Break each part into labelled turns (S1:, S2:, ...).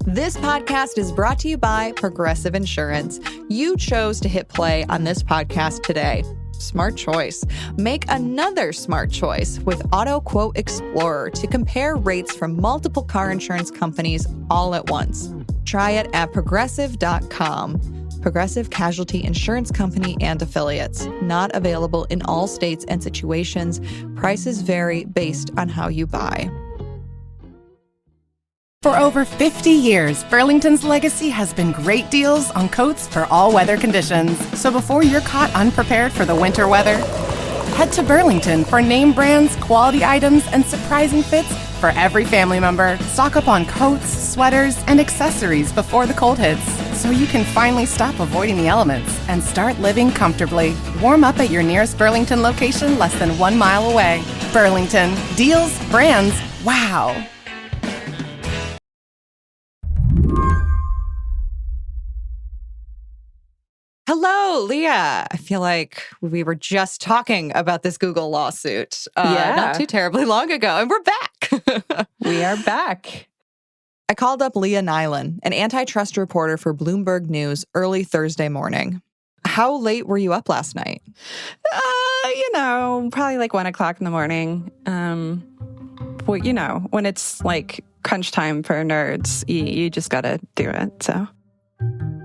S1: This podcast is brought to you by Progressive Insurance. You chose to hit play on this podcast today. Smart choice. Make another smart choice with Auto Quote Explorer to compare rates from multiple car insurance companies all at once. Try it at progressive.com. Progressive Casualty Insurance Company and Affiliates. Not available in all states and situations. Prices vary based on how you buy.
S2: For over 50 years, Burlington's legacy has been great deals on coats for all weather conditions. So before you're caught unprepared for the winter weather, head to Burlington for name brands, quality items, and surprising fits for every family member. Stock up on coats, sweaters, and accessories before the cold hits, so you can finally stop avoiding the elements and start living comfortably. Warm up at your nearest Burlington location less than 1 mile away. Burlington. Deals, brands, wow.
S1: Hello, Leah. I feel like we were just talking about this Google lawsuit not too terribly long ago, and we're back.
S3: We are back.
S1: I called up Leah Nylen, an antitrust reporter for Bloomberg News, early Thursday morning. How late were you up last night?
S3: Probably like 1 o'clock in the morning. When it's like crunch time for nerds, you just got to do it, so...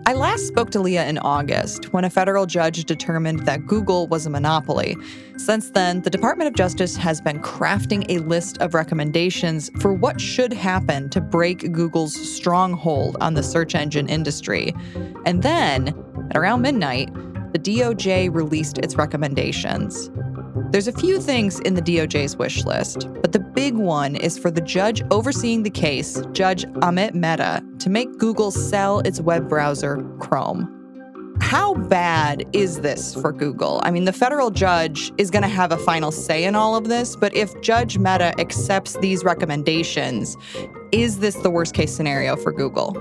S1: I last spoke to Leah in August when a federal judge determined that Google was a monopoly. Since then, the Department of Justice has been crafting a list of recommendations for what should happen to break Google's stronghold on the search engine industry. And then, at around midnight, the DOJ released its recommendations. There's a few things in the DOJ's wish list, but the big one is for the judge overseeing the case, Judge Amit Mehta, to make Google sell its web browser, Chrome. How bad is this for Google? I mean, the federal judge is going to have a final say in all of this, but if Judge Mehta accepts these recommendations, is this the worst case scenario for Google?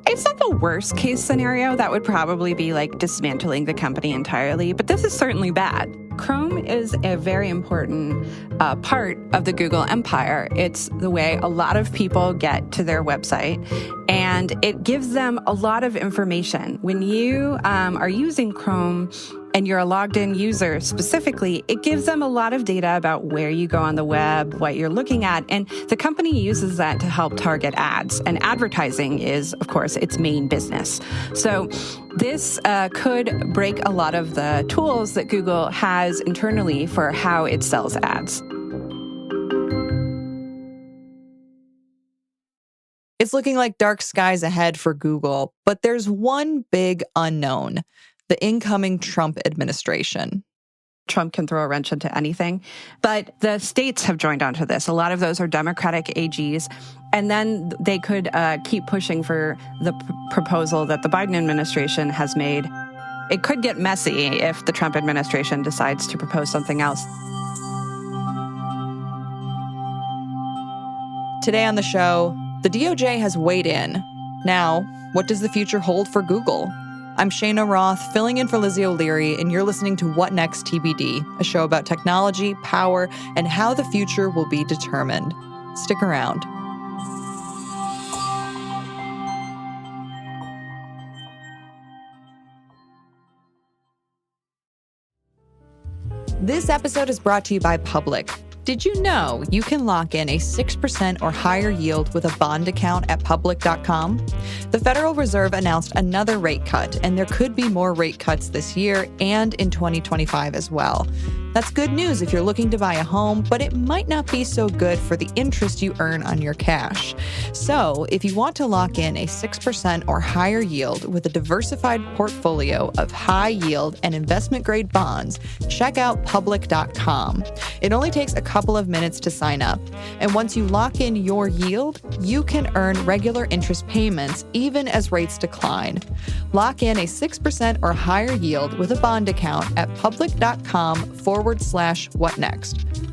S3: It's not the worst case scenario. That would probably be like dismantling the company entirely, but this is certainly bad. Chrome is a very important part of the Google empire. It's the way a lot of people get to their website, and it gives them a lot of information. When you are using Chrome and you're a logged in user specifically, it gives them a lot of data about where you go on the web, what you're looking at, and the company uses that to help target ads. And advertising is, of course, its main business. So this could break a lot of the tools that Google has internally for how it sells ads.
S1: It's looking like dark skies ahead for Google, but there's one big unknown: the incoming Trump administration.
S3: Trump can throw a wrench into anything, but the states have joined onto this. A lot of those are Democratic AGs, and then they could keep pushing for the proposal that the Biden administration has made. It could get messy if the Trump administration decides to propose something else.
S1: Today on the show, the DOJ has weighed in. Now, what does the future hold for Google? I'm Shayna Roth, filling in for Lizzie O'Leary, and you're listening to What Next TBD, a show about technology, power, and how the future will be determined. Stick around. This episode is brought to you by Public. Did you know you can lock in a 6% or higher yield with a bond account at public.com? The Federal Reserve announced another rate cut, and there could be more rate cuts this year and in 2025 as well. That's good news if you're looking to buy a home, but it might not be so good for the interest you earn on your cash. So, if you want to lock in a 6% or higher yield with a diversified portfolio of high yield and investment grade bonds, check out public.com. It only takes a couple of minutes to sign up. And once you lock in your yield, you can earn regular interest payments even as rates decline. Lock in a 6% or higher yield with a bond account at public.com/whatnext.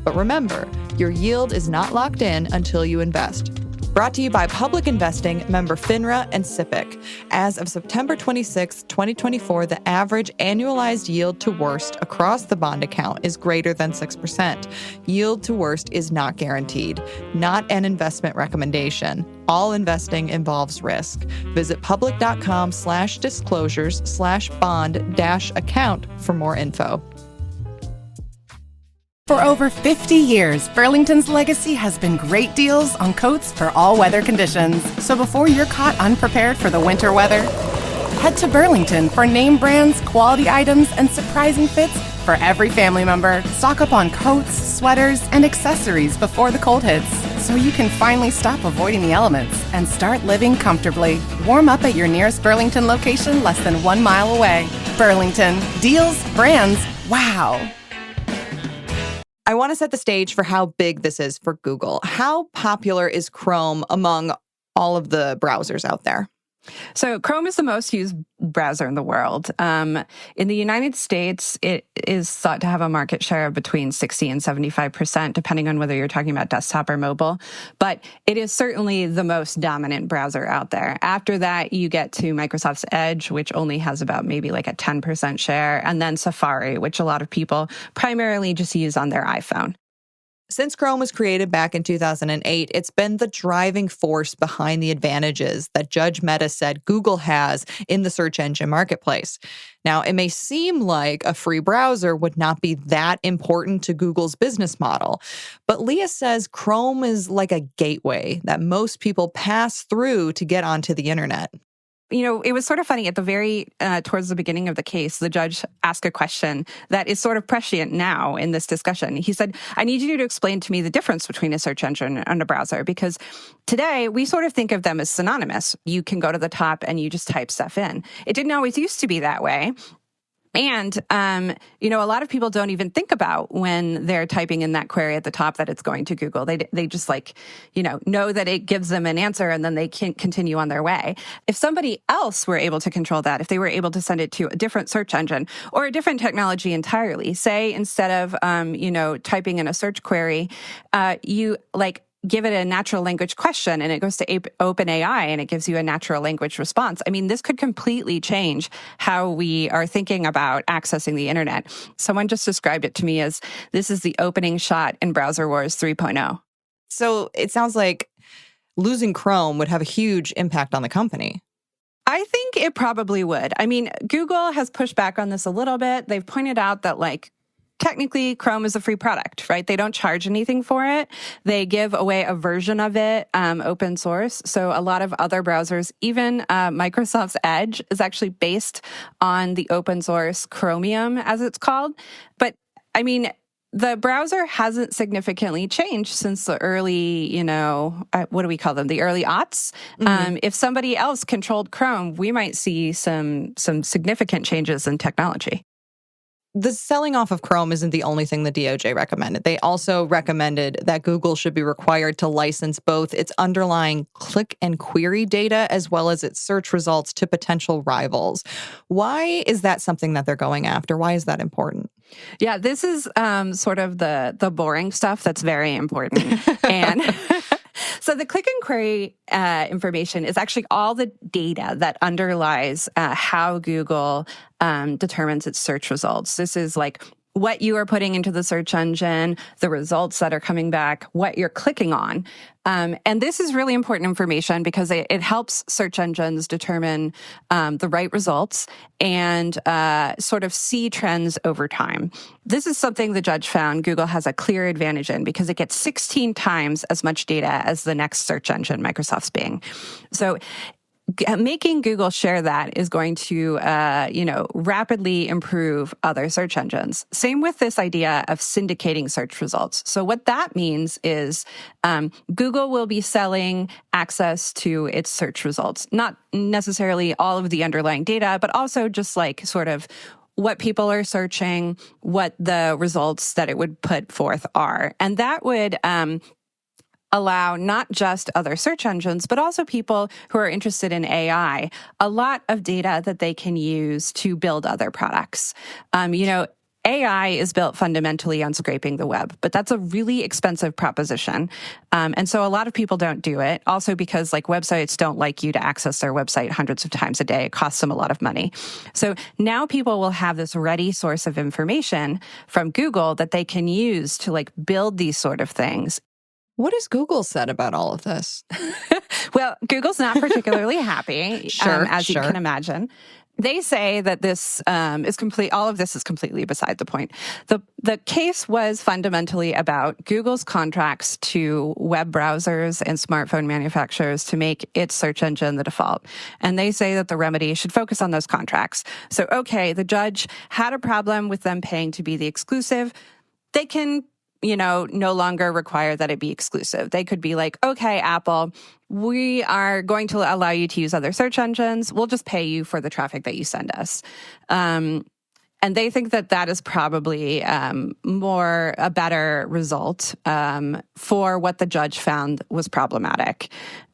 S1: But remember, your yield is not locked in until you invest. Brought to you by Public Investing, member FINRA and SIPC. As of September 26, 2024, the average annualized yield to worst across the bond account is greater than 6%. Yield to worst is not guaranteed, not an investment recommendation. All investing involves risk. Visit public.com/disclosures/bond-account for more info.
S2: For over 50 years, Burlington's legacy has been great deals on coats for all weather conditions. So before you're caught unprepared for the winter weather, head to Burlington for name brands, quality items, and surprising fits for every family member. Stock up on coats, sweaters, and accessories before the cold hits, so you can finally stop avoiding the elements and start living comfortably. Warm up at your nearest Burlington location less than 1 mile away. Burlington. Deals, brands, wow.
S1: I want to set the stage for how big this is for Google. How popular is Chrome among all of the browsers out there?
S3: So Chrome is the most used browser in the world. In the United States, it is thought to have a market share of between 60 and 75%, depending on whether you're talking about desktop or mobile. But it is certainly the most dominant browser out there. After that, you get to Microsoft's Edge, which only has about maybe like a 10% share, and then Safari, which a lot of people primarily just use on their iPhone.
S1: Since Chrome was created back in 2008, it's been the driving force behind the advantages that Judge Mehta said Google has in the search engine marketplace. Now, it may seem like a free browser would not be that important to Google's business model, but Leah says Chrome is like a gateway that most people pass through to get onto the internet.
S3: You know, it was sort of funny at the towards the beginning of the case, the judge asked a question that is sort of prescient now in this discussion. He said, I need you to explain to me the difference between a search engine and a browser, because today we sort of think of them as synonymous. You can go to the top and you just type stuff in. It didn't always used to be that way. And, you know, a lot of people don't even think about when they're typing in that query at the top that it's going to Google. They just know that it gives them an answer and then they can continue on their way. If somebody else were able to control that, if they were able to send it to a different search engine or a different technology entirely, say instead of, typing in a search query, you give it a natural language question and it goes to OpenAI and it gives you a natural language response. I mean, this could completely change how we are thinking about accessing the internet. Someone just described it to me as this is the opening shot in Browser Wars 3.0.
S1: So it sounds like losing Chrome would have a huge impact on the company.
S3: I think it probably would. I mean, Google has pushed back on this a little bit. They've pointed out that technically, Chrome is a free product, right? They don't charge anything for it. They give away a version of it, open source. So a lot of other browsers, even Microsoft's Edge, is actually based on the open source Chromium, as it's called. But I mean, the browser hasn't significantly changed since the early, what do we call them? The early aughts. Mm-hmm. If somebody else controlled Chrome, we might see some significant changes in technology.
S1: The selling off of Chrome isn't the only thing the DOJ recommended. They also recommended that Google should be required to license both its underlying click and query data as well as its search results to potential rivals. Why is that something that they're going after? Why is that important?
S3: Yeah, this is sort of the boring stuff that's very important. And so the click and query information is actually all the data that underlies how Google determines its search results. This is like what you are putting into the search engine, the results that are coming back, what you're clicking on. And this is really important information because it helps search engines determine the right results and sort of see trends over time. This is something the judge found Google has a clear advantage in because it gets 16 times as much data as the next search engine, Microsoft's Bing. So making Google share that is going to, rapidly improve other search engines. Same with this idea of syndicating search results. So what that means is Google will be selling access to its search results, not necessarily all of the underlying data, but also just sort of what people are searching, what the results that it would put forth are. And that would allow not just other search engines, but also people who are interested in AI, a lot of data that they can use to build other products. AI is built fundamentally on scraping the web, but that's a really expensive proposition. And so a lot of people don't do it. Also because websites don't like you to access their website hundreds of times a day. It costs them a lot of money. So now people will have this ready source of information from Google that they can use to build these sort of things.
S1: What has Google said about all of this?
S3: Well, Google's not particularly happy, as you can imagine. They say that this is complete. All of this is completely beside the point. The case was fundamentally about Google's contracts to web browsers and smartphone manufacturers to make its search engine the default. And they say that the remedy should focus on those contracts. So, okay, the judge had a problem with them paying to be the exclusive. They can no longer require that it be exclusive. They could be like, okay, Apple, we are going to allow you to use other search engines. We'll just pay you for the traffic that you send us. And they think that that is probably a better result for what the judge found was problematic.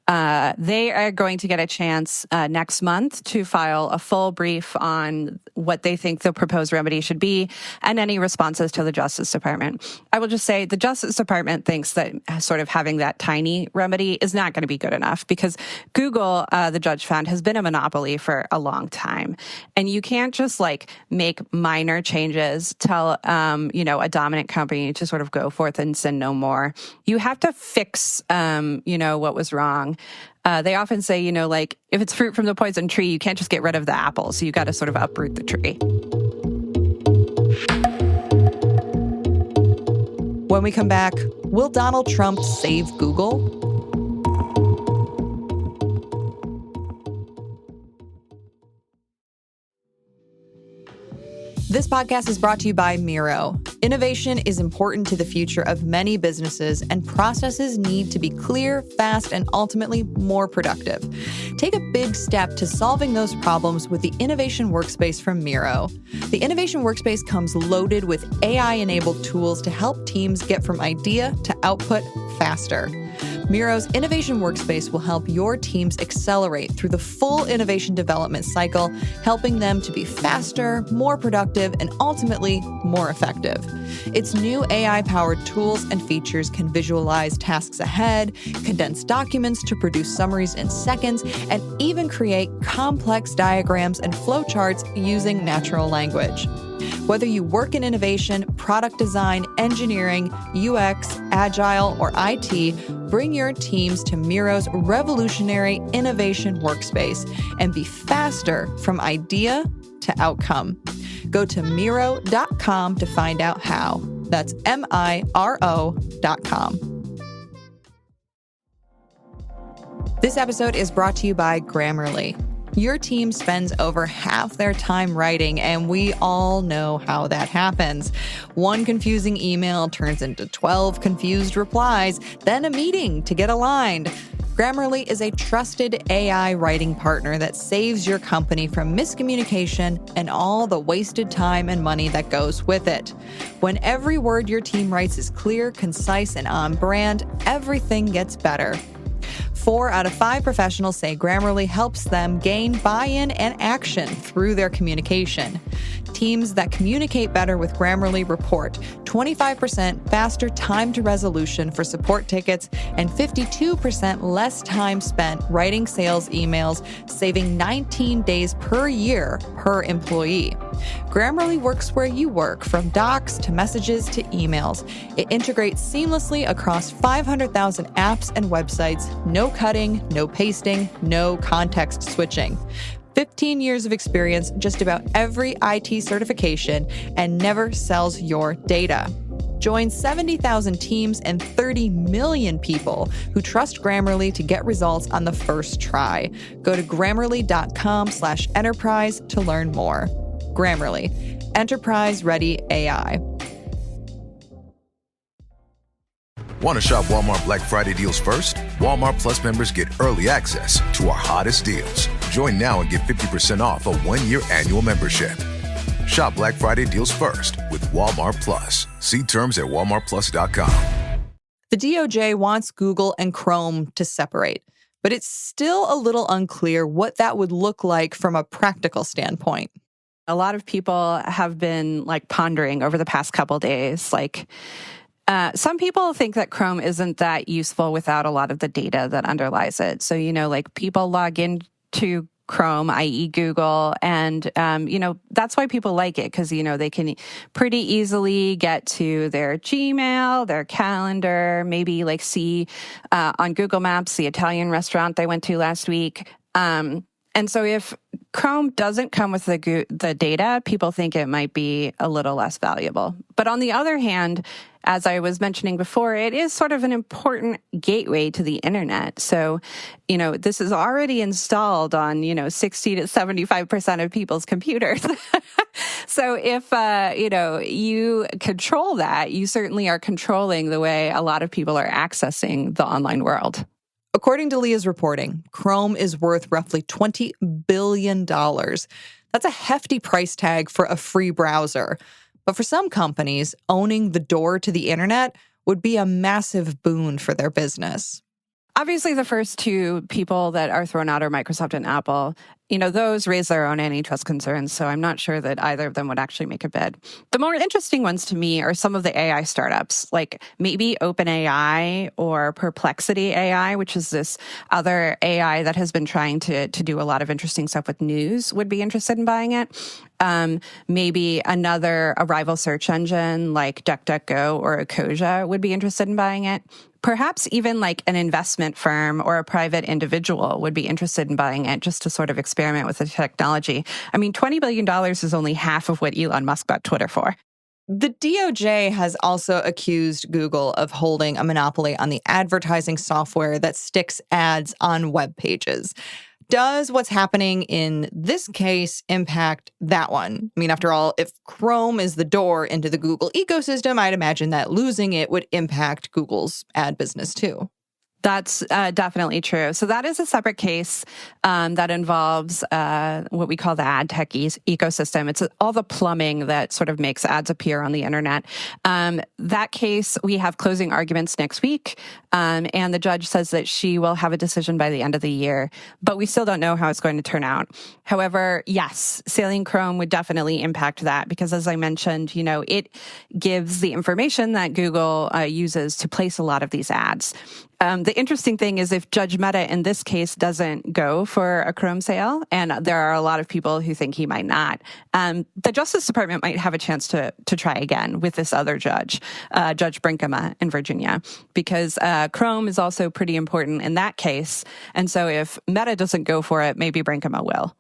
S3: They are going to get a chance next month to file a full brief on what they think the proposed remedy should be and any responses to the Justice Department. I will just say the Justice Department thinks that sort of having that tiny remedy is not going to be good enough because Google, the judge found, has been a monopoly for a long time. And you can't just make minor changes, tell, a dominant company to sort of go forth and sin no more. You have to fix, what was wrong. They often say, if it's fruit from the poison tree, you can't just get rid of the apple. So you got to sort of uproot the tree.
S1: When we come back, will Donald Trump save Google? This podcast is brought to you by Miro. Innovation is important to the future of many businesses, and processes need to be clear, fast, and ultimately more productive. Take a big step to solving those problems with the Innovation Workspace from Miro. The Innovation Workspace comes loaded with AI-enabled tools to help teams get from idea to output faster. Miro's Innovation Workspace will help your teams accelerate through the full innovation development cycle, helping them to be faster, more productive, and ultimately more effective. Its new AI-powered tools and features can visualize tasks ahead, condense documents to produce summaries in seconds, and even create complex diagrams and flowcharts using natural language. Whether you work in innovation, product design, engineering, UX, agile, or IT, bring your teams to Miro's revolutionary Innovation Workspace and be faster from idea to outcome. Go to Miro.com to find out how. That's MIRO.com. This episode is brought to you by Grammarly. Your team spends over half their time writing, and we all know how that happens. One confusing email turns into 12 confused replies, then a meeting to get aligned. Grammarly is a trusted AI writing partner that saves your company from miscommunication and all the wasted time and money that goes with it. When every word your team writes is clear, concise, and on brand, everything gets better. 4 out of 5 professionals say Grammarly helps them gain buy-in and action through their communication. Teams that communicate better with Grammarly report 25% faster time to resolution for support tickets and 52% less time spent writing sales emails, saving 19 days per year per employee. Grammarly works where you work, from docs to messages to emails. It integrates seamlessly across 500,000 apps and websites. No cutting, no pasting, no context switching. 15 years of experience, just about every IT certification, and never sells your data. Join 70,000 teams and 30 million people who trust Grammarly to get results on the first try. Go to Grammarly.com/enterprise to learn more. Grammarly, enterprise-ready AI.
S4: Want to shop Walmart Black Friday deals first? Walmart Plus members get early access to our hottest deals. Join now and get 50% off a 1-year annual membership. Shop Black Friday deals first with Walmart Plus. See terms at walmartplus.com.
S1: The DOJ wants Google and Chrome to separate, but it's still a little unclear what that would look like from a practical standpoint.
S3: A lot of people have been pondering over the past couple days, some people think that Chrome isn't that useful without a lot of the data that underlies it. So, people log into Chrome, i.e. Google, and, that's why people like it, because, they can pretty easily get to their Gmail, their calendar, maybe see on Google Maps the Italian restaurant they went to last week. And so if Chrome doesn't come with the data, people think it might be a little less valuable. But on the other hand, as I was mentioning before, it is sort of an important gateway to the internet. So, this is already installed on, 60 to 75% of people's computers. So if, you control that, you certainly are controlling the way a lot of people are accessing the online world.
S1: According to Leah's reporting, Chrome is worth roughly $20 billion. That's a hefty price tag for a free browser. But for some companies, owning the door to the internet would be a massive boon for their business.
S3: Obviously, the first two people that are thrown out are Microsoft and Apple. Those raise their own antitrust concerns, so I'm not sure that either of them would actually make a bid. The more interesting ones to me are some of the AI startups, like maybe OpenAI or Perplexity AI, which is this other AI that has been trying to do a lot of interesting stuff with news, would be interested in buying it. Maybe a rival search engine like DuckDuckGo or Ecosia would be interested in buying it. Perhaps even an investment firm or a private individual would be interested in buying it just to sort of experiment with the technology. I mean, $20 billion is only half of what Elon Musk got Twitter for.
S1: The DOJ has also accused Google of holding a monopoly on the advertising software that sticks ads on web pages. Does what's happening in this case impact that one? I mean, after all, if Chrome is the door into the Google ecosystem, I'd imagine that losing it would impact Google's ad business too.
S3: That's definitely true. So that is a separate case that involves what we call the ad tech ecosystem. It's all the plumbing that sort of makes ads appear on the internet. That case, we have closing arguments next week, and the judge says that she will have a decision by the end of the year, but we still don't know how it's going to turn out. However, yes, sailing Chrome would definitely impact that because, as I mentioned, it gives the information that Google uses to place a lot of these ads. The interesting thing is if Judge Mehta in this case doesn't go for a Chrome sale, and there are a lot of people who think he might not, the Justice Department might have a chance to try again with this other judge, Judge Brinkema in Virginia, because Chrome is also pretty important in that case. And so if Mehta doesn't go for it, maybe Brinkema will.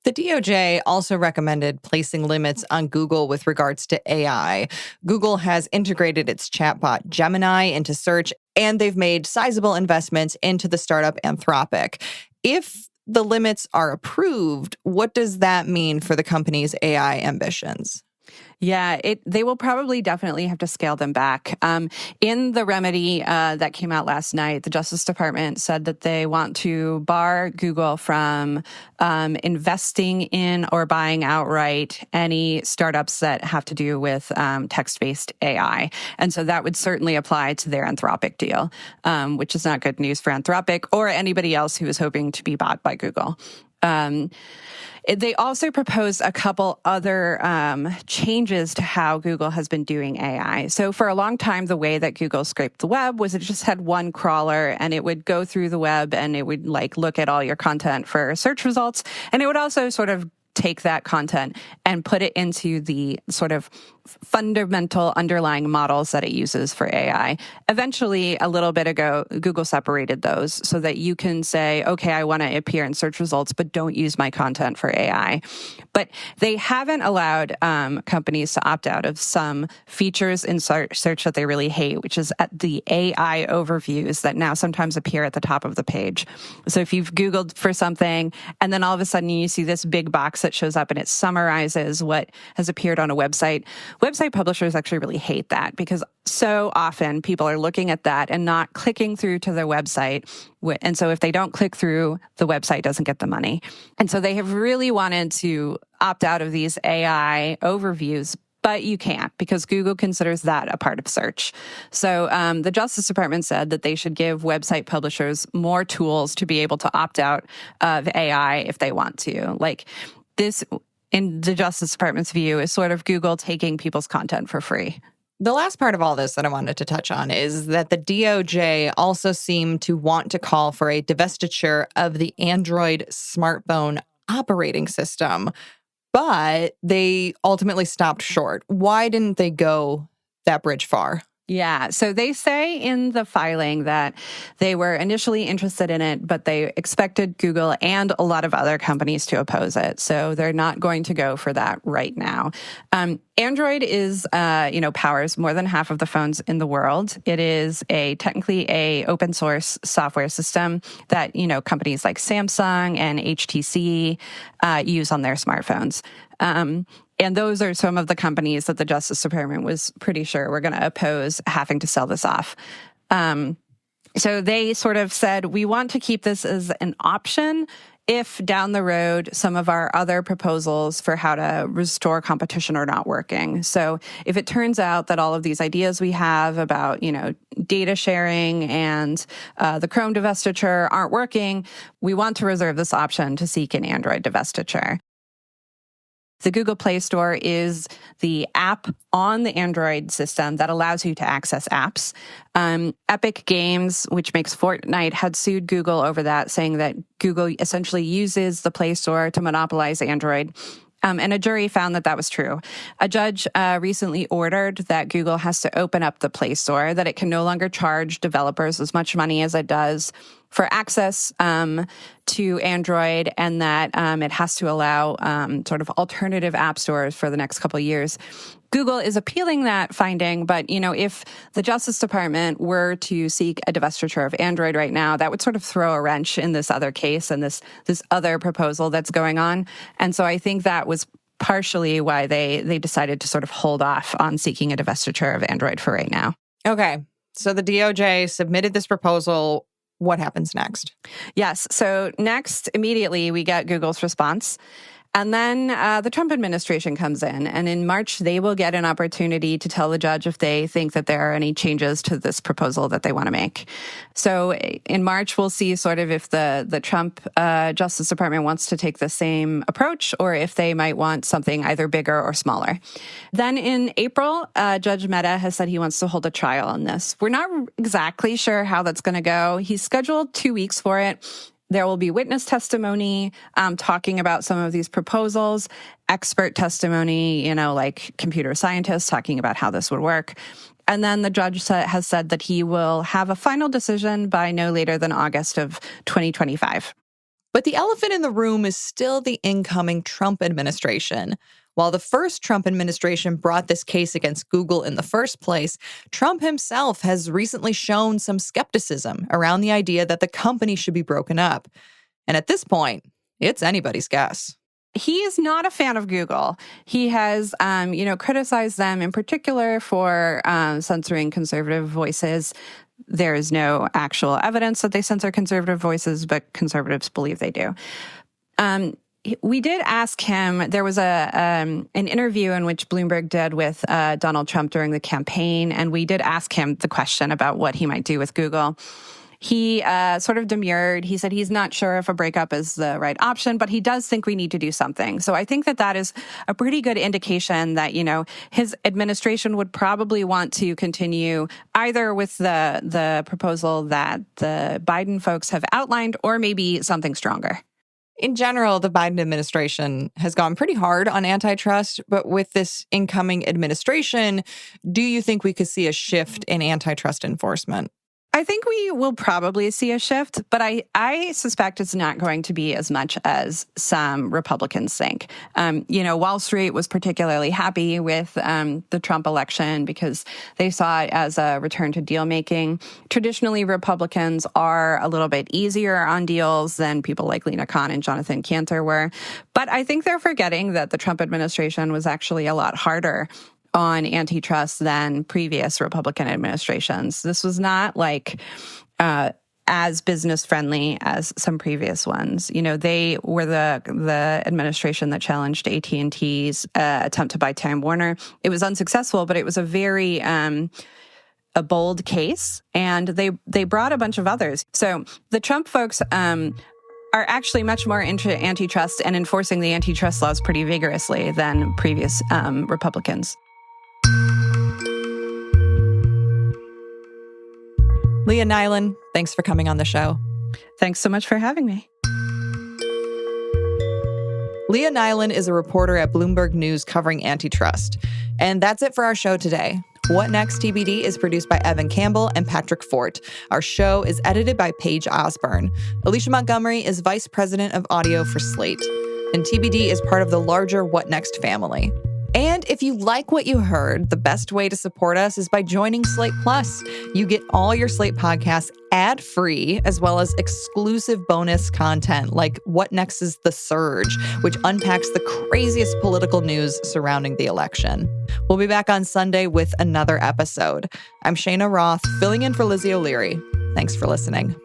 S1: The DOJ also recommended placing limits on Google with regards to AI. Google has integrated its chatbot Gemini into search, and they've made sizable investments into the startup Anthropic. If the limits are approved, what does that mean for the company's AI ambitions?
S3: Yeah, they will probably definitely have to scale them back. In the remedy that came out last night, the Justice Department said that they want to bar Google from investing in or buying outright any startups that have to do with text-based AI. And so that would certainly apply to their Anthropic deal, which is not good news for Anthropic or anybody else who is hoping to be bought by Google. They also proposed a couple other changes to how Google has been doing AI. So for a long time, the way that Google scraped the web was it just had one crawler and it would go through the web and it would look at all your content for search results. And it would also sort of take that content and put it into the sort of fundamental underlying models that it uses for AI. Eventually, a little bit ago, Google separated those so that you can say, okay, I want to appear in search results, but don't use my content for AI. But they haven't allowed companies to opt out of some features in search that they really hate, which is at the AI overviews that now sometimes appear at the top of the page. So if you've Googled for something and then all of a sudden you see this big box that shows up and it summarizes what has appeared on a website, website publishers actually really hate that because so often people are looking at that and not clicking through to their website. And so if they don't click through, the website doesn't get the money. And so they have really wanted to opt out of these AI overviews, but you can't because Google considers that a part of search. So the Justice Department said that they should give website publishers more tools to be able to opt out of AI if they want to. in the Justice Department's view, is sort of Google taking people's content for free.
S1: The last part of all this that I wanted to touch on is that the DOJ also seemed to want to call for a divestiture of the Android smartphone operating system, but they ultimately stopped short. Why didn't they go that bridge far?
S3: Yeah. So they say in the filing that they were initially interested in it, but they expected Google and a lot of other companies to oppose it. So they're not going to go for that right now. Android is, powers more than half of the phones in the world. It is technically a open source software system that, companies like Samsung and HTC use on their smartphones. And those are some of the companies that the Justice Department was pretty sure were going to oppose having to sell this off. So they sort of said, we want to keep this as an option if down the road some of our other proposals for how to restore competition are not working. So if it turns out that all of these ideas we have about, data sharing and the Chrome divestiture aren't working, we want to reserve this option to seek an Android divestiture. The Google Play Store is the app on the Android system that allows you to access apps. Epic Games, which makes Fortnite, had sued Google over that, saying that Google essentially uses the Play Store to monopolize Android. And a jury found that that was true. A judge recently ordered that Google has to open up the Play Store, that it can no longer charge developers as much money as it does for access to Android, and that it has to allow sort of alternative app stores for the next couple of years. Google is appealing that finding, but, if the Justice Department were to seek a divestiture of Android right now, that would sort of throw a wrench in this other case and this other proposal that's going on. And so I think that was partially why they decided to sort of hold off on seeking a divestiture of Android for right now.
S1: Okay, so the DOJ submitted this proposal. What happens next?
S3: Yes. So next, immediately, we get Google's response. And then the Trump administration comes in. And in March, they will get an opportunity to tell the judge if they think that there are any changes to this proposal that they want to make. So in March, we'll see sort of if the Trump Justice Department wants to take the same approach or if they might want something either bigger or smaller. Then in April, Judge Mehta has said he wants to hold a trial on this. We're not exactly sure how that's going to go. He's scheduled 2 weeks for it. There will be witness testimony talking about some of these proposals, expert testimony, like computer scientists talking about how this would work. And then the judge has said that he will have a final decision by no later than August of 2025.
S1: But the elephant in the room is still the incoming Trump administration. While the first Trump administration brought this case against Google in the first place, Trump himself has recently shown some skepticism around the idea that the company should be broken up. And at this point, it's anybody's guess.
S3: He is not a fan of Google. He has, criticized them in particular for censoring conservative voices. There is no actual evidence that they censor conservative voices, but conservatives believe they do. We did ask him, there was an interview in which Bloomberg did with Donald Trump during the campaign, and we did ask him the question about what he might do with Google. He sort of demurred. He said he's not sure if a breakup is the right option, but he does think we need to do something. So I think that is a pretty good indication that, his administration would probably want to continue either with the proposal that the Biden folks have outlined or maybe something stronger.
S1: In general, the Biden administration has gone pretty hard on antitrust, but with this incoming administration, do you think we could see a shift in antitrust enforcement?
S3: I think we will probably see a shift, but I suspect it's not going to be as much as some Republicans think. Wall Street was particularly happy with the Trump election because they saw it as a return to deal making. Traditionally, Republicans are a little bit easier on deals than people like Lena Khan and Jonathan Cantor were. But I think they're forgetting that the Trump administration was actually a lot harder on antitrust than previous Republican administrations. This was not as business friendly as some previous ones. They were the administration that challenged AT&T's attempt to buy Time Warner. It was unsuccessful, but it was a very a bold case, and they brought a bunch of others. So the Trump folks are actually much more into antitrust and enforcing the antitrust laws pretty vigorously than previous Republicans.
S1: Leah Nylen, thanks for coming on the show.
S3: Thanks so much for having me.
S1: Leah Nylen is a reporter at Bloomberg News covering antitrust. And that's it for our show today. What Next TBD is produced by Evan Campbell and Patrick Fort. Our show is edited by Paige Osborne. Alicia Montgomery is vice president of audio for Slate. And TBD is part of the larger What Next family. And if you like what you heard, the best way to support us is by joining Slate Plus. You get all your Slate podcasts ad-free, as well as exclusive bonus content like What Next is The Surge, which unpacks the craziest political news surrounding the election. We'll be back on Sunday with another episode. I'm Shayna Roth, filling in for Lizzie O'Leary. Thanks for listening.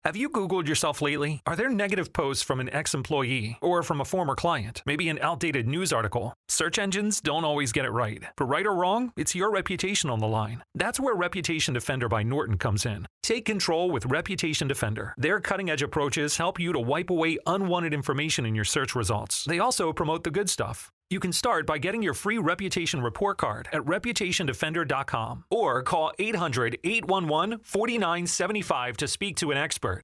S5: Have you Googled yourself lately? Are there negative posts from an ex-employee or from a former client? Maybe an outdated news article? Search engines don't always get it right. But right or wrong, it's your reputation on the line. That's where Reputation Defender by Norton comes in. Take control with Reputation Defender. Their cutting-edge approaches help you to wipe away unwanted information in your search results. They also promote the good stuff. You can start by getting your free reputation report card at reputationdefender.com or call 800-811-4975 to speak to an expert.